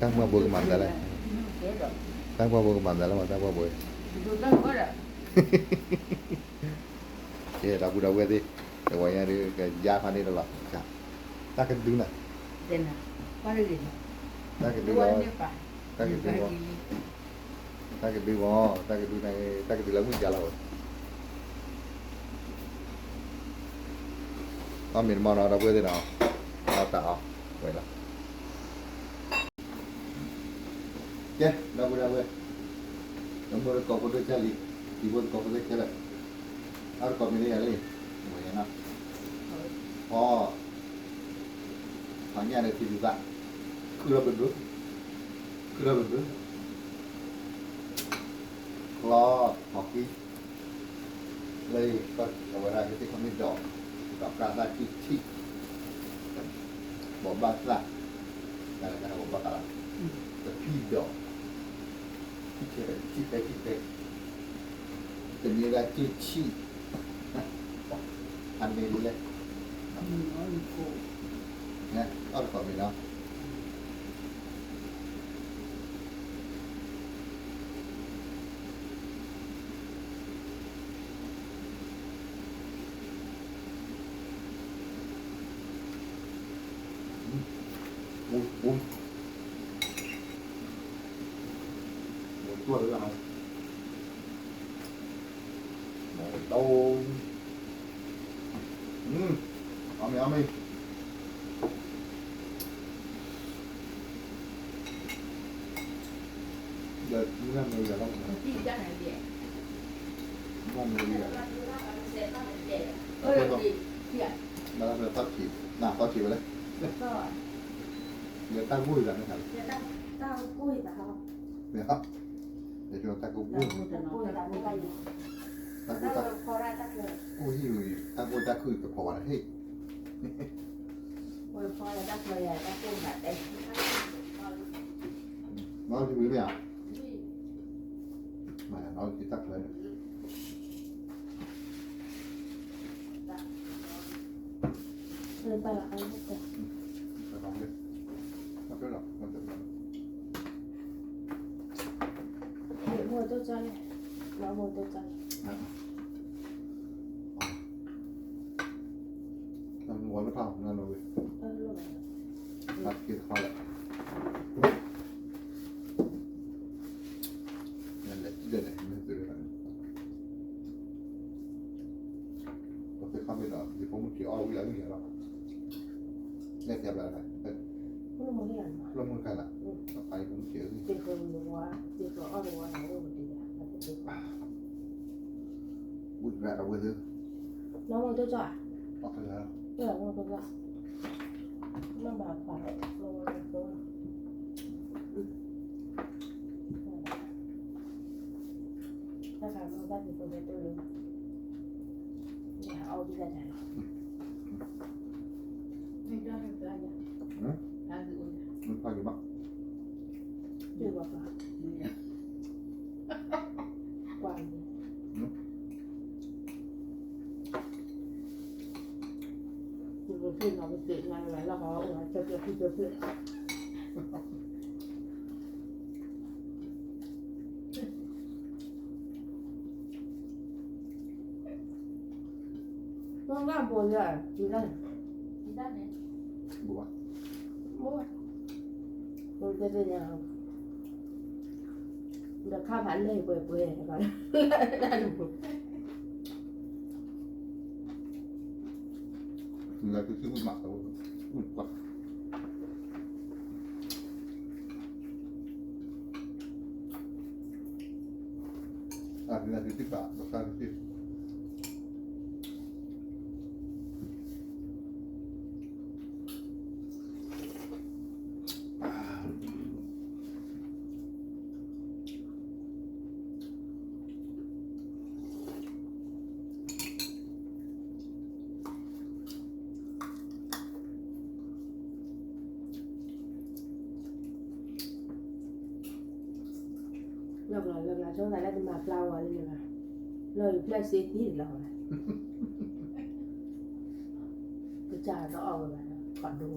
ตั้งมาบุกมันได้เลยตั้งมาบุกมันได้แล้วมาตั้งมาบุกเจ้าเราบุเราเวทีแต่ว่าอย่างนี้ก็ยาพันนี้ตลอดครับตั้งกันดึงน่ะตั้งกันดึงว่าตั้งกันดึงว่าตั้งกันดึงว่าตั้งกันดึงในตั้งกันดึงแล้วมึงจะเล่าเอาเมียนมาเราเวทีเนาะเอาแต่เอาไว้ละเจ้าเราบุเราเวน้ำมันก็พอได้เจริญที่บนก็พอได้เจริญเอาก็ไม่ได้อะไรเหมือนนะพอฝังยาในที่ดีบ้างคือเราเป็นรู้คลอหอกกี้เลยก็เอาไว้ได้ที่เขาไม่ดอกกับการได้ที่บอกบ้านละการบอกบ้านละแต่พี่ดอกที่ไปเป็นยังไงที่อันนี้เลยนะเอาก่อนไปเนาะบุ้มตัวหรือเปล่าโตเอาไหมเดี๋ยวนั่นเลยเดี๋ยวต้องนั่นเลยเดี๋ยวแล้วเราตัดขีดหน้าตัดขีดไปเลยเดี๋ยวตั้งมุ้ยกันนะครับเดี๋ยวตั้งมุ้ยแต่ครับเดี๋ยวเราตั้งมุ้ยตั้งมุ้ยพอได้ตั้งเลยโอ้ยตั้งมุ้ยตั้งคือกับพอวันที่พอแล้วตั้งเลยตั้งมุ้ยแบบเต็มน้องที่มือไม่อ่ะมาน้องที่ตั้งเลยไปละไอ้พวกเด็กไปทำเลยไม่เป็นหรอกมันจะเป็นเดี๋ยวมัวตัวใจแล้วมัวตัวใจทำหัวไม่พอนั่นเลยตัดกินข้าวแหละนั่นแหละที่เดินไหนไม่ตื่นเลยเราไปข้ามไปหรอเดี๋ยวผมขี่อ้อวิ่งแล้วไม่เห็นหรอกเล่นแถบอะไรร่วมมือกันล่ะไปผมเขียวนี่บุญแม่เราเว้ยน้องมันตัวจ่อยออกไปแล้วน้องตัวจ่อยน้องบาดฝ่ายลงมาตัวถ้าการเราได้เป็นคนตัวเลยอย่าเอาที่ใจไม่ได้ไม่ได้ยังได้คืออุ่นมันพออยู่บ้างเยอะกว่าปลากว่าคุณพี่เราไปเตะงานอะไรแล้วเขาจะเจอพี่เจอเพื่อนต้องร่างบนเลยอยู่ได้ไหนบัวมันจะเป็นยังเดี๋ยวข้าวผัดเลยเปื่อยๆก่อนได้ดูเราจะซื้อหมักตัวอุ่นกว่านี่นาทีที่8ราคาที่เลิกแล้วช่วงไหนแล้วจะมาเปล่าอะไรอย่างเงี้ยเลยเพื่อซีที่เราเลยกระจายก็เอาไปก่อนดู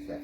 แซ่บ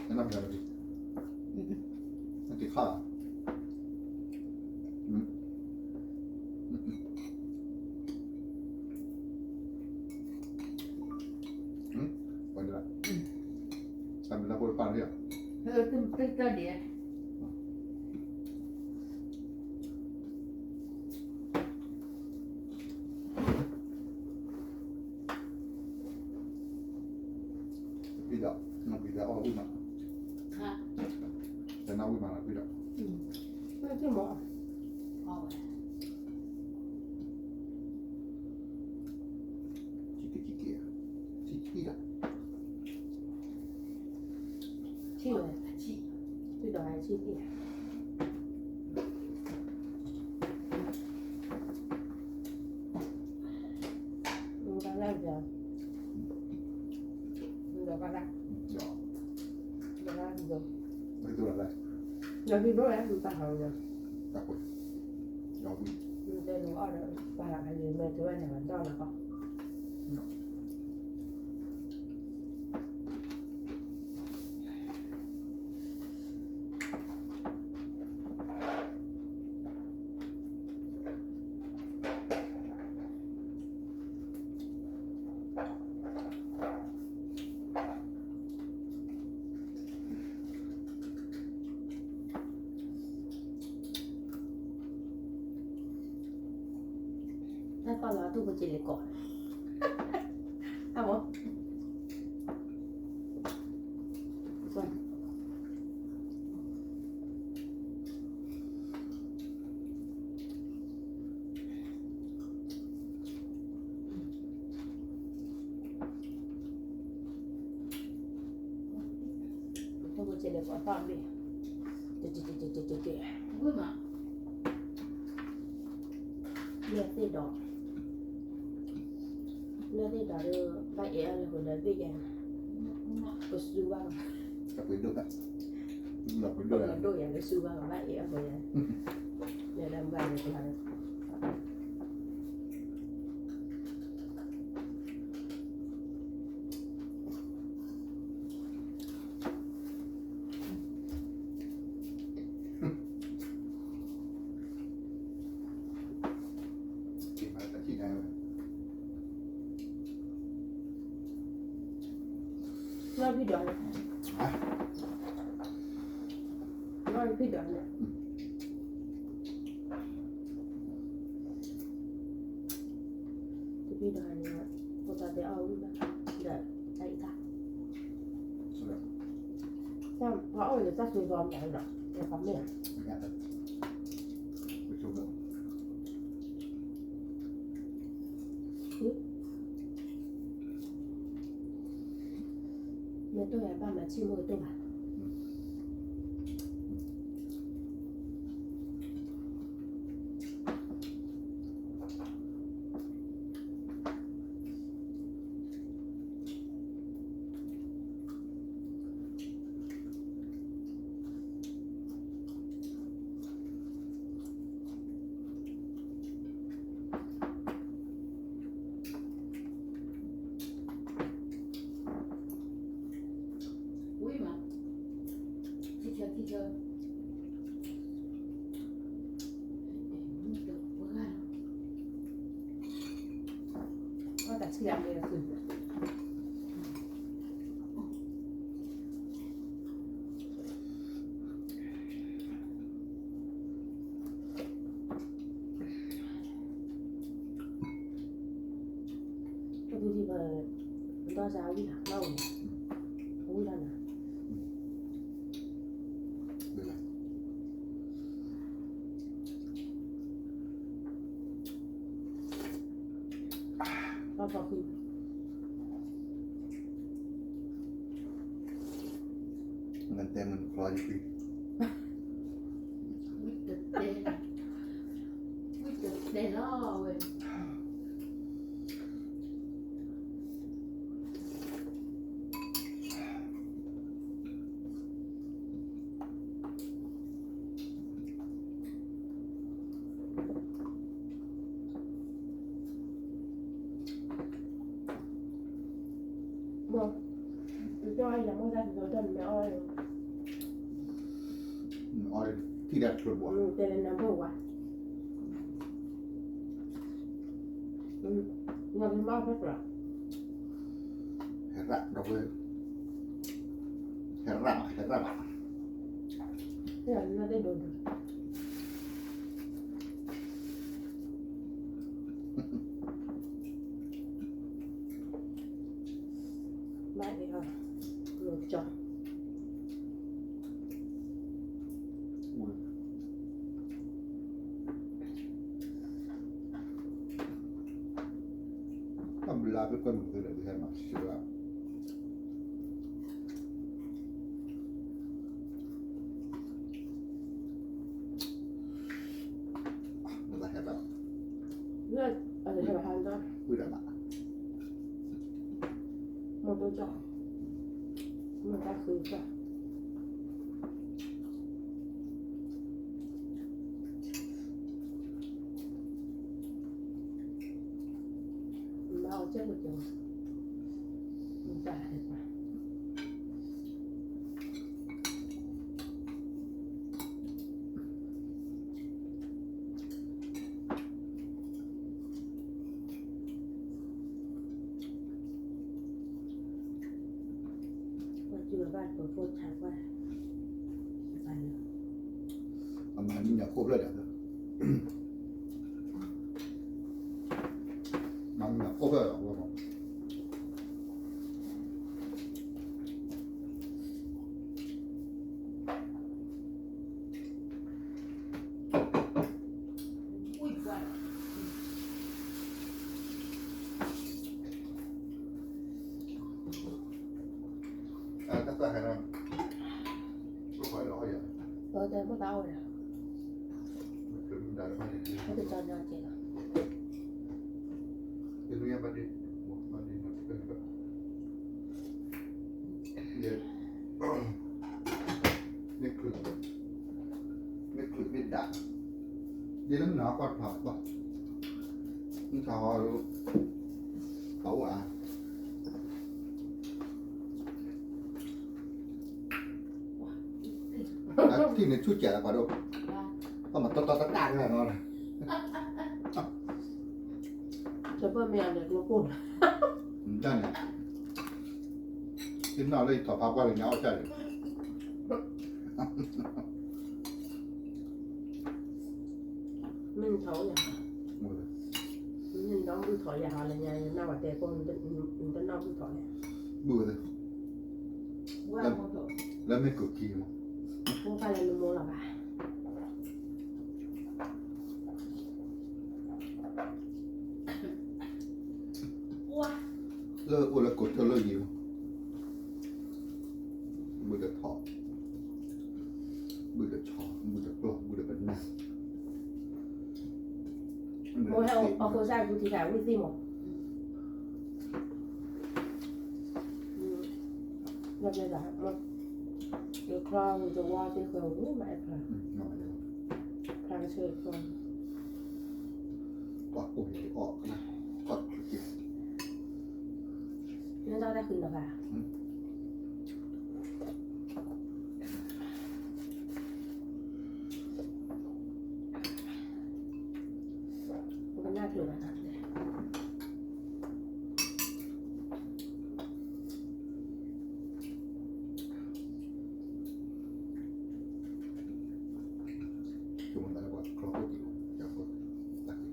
แนะนำกันเลยดินั่นกินข้าววันนี้ละทำเป็นแล้วพูดฟังเรื่องตึ้งเดียวพี่ดอกน้องพี่ดอกเอาอุ้ยมา ค่ะ แต่น้องอุ้ยมาแล้วพี่ดอก ไม่ใช่หมอ เอาไป ชิคกี้ดอก ชื่ออะไร ชี้ ชื่อดอกอะไรชื่อพี่มึงก็เล่าจะมึงดอกอะไร ดอก ดอกอะไรดอก ไม่ตัวอะไร ดอกที่รู้แล้วมึงตาเขาเลย ตะกุยดอกมี มึงจะรู้อะไรปลาอะไรเมื่อตัวไหนมันต้องแล้วก็ ถ้าตอนเราตู้กุญแจเลยก่อนเอาวะก่อนตู้กุญแจเลยก่อนตอนนี้เจ๊อุ้ยมา เลือดตีดอกเลือดตีดอกเด้อใบเอ๋อะไรคนเดียวพี่แกก็สู้บ้าง ตะกุยด้วยดอกกุย ก็ ด้วย มันดูอย่างก็สู้บ้างใบเอ๋คนเดียวเนี่ยดำใบเลยคนละกินมาแต่ที่ไหนวะ น้อยพี่ดอกเลย ฮะ น้อยพี่ดอกเลยพี่ดอกเนี่ยพอตาเดียวเอาลูกนะเดี๋ยวไอ้ตา สุดยอด ถ้าพอเอาเดี๋ยวจะซื้อรอมอย่างดอกเดี๋ยวปั๊มเนี่ย งานไปชมเลย เนี่ยตัวใหญ่บ้านมาชิมมือตัวบ้านอุ้ยมาที่เธอเอ๊ะมันเดือดเบื่อ ก็แต่เชื่อมเลยคือก็ดูที่มันตอนเช้าที่หลังเล่าเนี่ยเขาพูดแล้วนะ พอขึ้น เงินเต็มมันคลออยู่ปี để lo rồi บอกจ้อยยังไม่ได้ถึงจนไม่อ้อย อ้อยที่ดัดตัวบัว เตลน้ำผึ้งว่ะเงินมากเท่าไหร่ แหระดอกเลยแหระแหระ ที่เราไม่ได้โดนไม่เลยค่ะหลุดจอ Alhamdulillah, bukan betul dari sana. Sudah. Mudah hebat. เลือดอะไรที่เราทานก็ Sudah nak. หมดตัวจอมันก็คือจ้ะมาเอาเจ้าหมดจังมันจะอะไรมาเจอบ้านเปิดโพสต์ถามว่าไปเลย Aman ni aku pula dah. Mang aku pula aku. ui quậy Tak tak heran. Lu phải lo vậy. แต่ไม่เต้าเลย Belum dah ada ni. เขาจะจอดนอนเจ๊ละ Ini yang tadi. Tadi nak kita. Ya. Niคือนี่คือมิดดาเดี๋ยวน้ำหนาวก่อนผ่าป่ะนี่ชาวเขาอ่ะที่ในชุดเจ๋อป่ะดู ba ก็มาต่อตั้งเลยนอน จะเพิ่มเมียเด็กลูกปุ่น นั่นเนี่ยกินนอนเลยต่อพับว่าเป็นเงาใจ มันเขาอย่าง หมดเลย มันน้องดูถอยอย่างอะไรไงหน้าว่าแต่คนมันน้องดูถอย เบื่อเลย qua một chỗ แล้วไม่กดขี่มั้ง พวกอะไรมันโมหรอปะ ua เลิกอ้วนแล้วกดเธอเลิกยิ้มเบื่อจะถอดเบื่อจะชอเบื่อจะกรอบเบื่อจะเป็นหน้า โมให้เอาโคซ่าดูทีถ่ายวิซีหมดเราจะด่ามันเดี๋ยวคราวจะว่าที่เคยรู้ไหมคราว นอนเลย คราวเชิญก่อน กอดปุ่มออกนะกอดจิต นั่นเราได้คืนหรอคะมันก็น่าถือนะ cuma tak dapat kalau kau tidur siapa sakit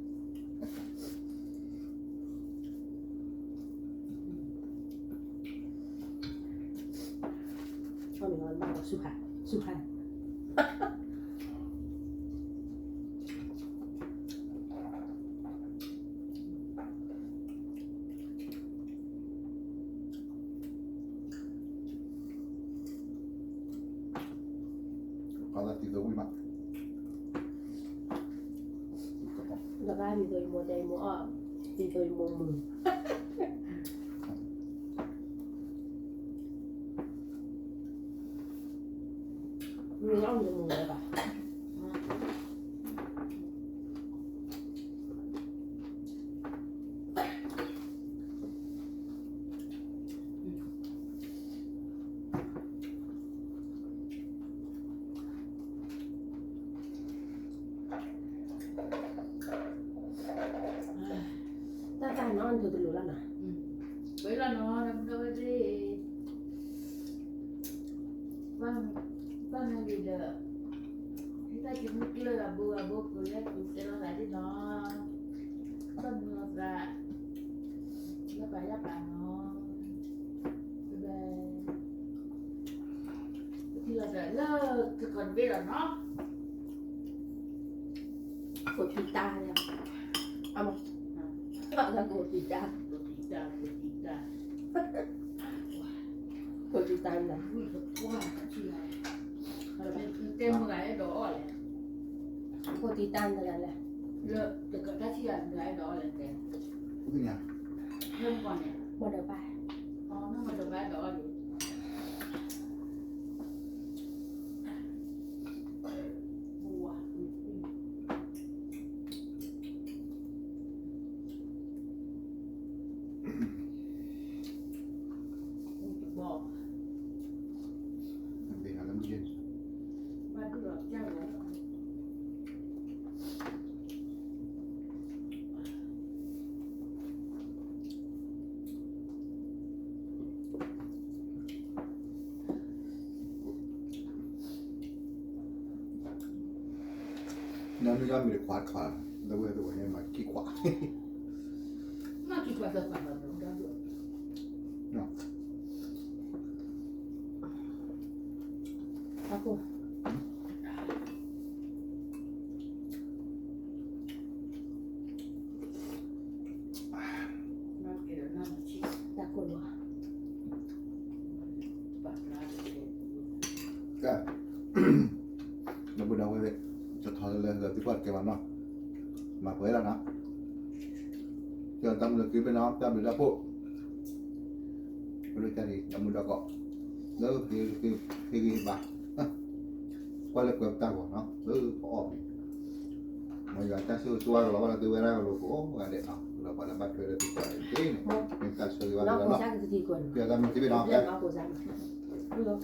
ชอบมีร้อนมากสุภาพสุภาพ แล้วก็มีตัวโมใจโมอ้อมีตัวโมมือมือเอามือเลยป่ะถ้าการนอนเธอจะรู้แล้วนะ Quella no, non dovete quando vedo kita cuma abu-abu kuliah kita tadi no kan nggak apa no udah kita ada ke konvera no กดติดตามเนี่ยเอามาถ้ากดติดตาม kita กดติดตามนะ wah kecil tem nggak ada oleh กดติดตามกันแหละ dekat kasihan nggak ada oleh tem เป็นไง perempuan ya หมดแล้วไป oh nama udah nggak ada oleh wah untuk bawa มันเป็นอะไรมันเย็น madu lah jangan นั่นก็มีแต่ขวาแล้วเว้ยตัวนี้มาขี้ขวา maki kuasa sama udah dulu เนาะ aku maki nama sih takut wah pak lagi ก็ เราบุญเอาไว้เลยจะทอดเลยเหลือที่วัดแกวันเนาะมาเผยแล้วนะเจอตำรวจคือไปน้องตำรวจแล้วพวกบริการดีตำรวจก็แล้วคือบ้าqua lại quẹo tao của nó có ổn mà giờ ta sửa chua rồi là từ bên này rồi cũng là để nó là phải là bắt về là từ cái tí này ta sửa vào nó là cũng nó sang cái gì quần giờ ta mình chỉ biết nó nó cũng sang được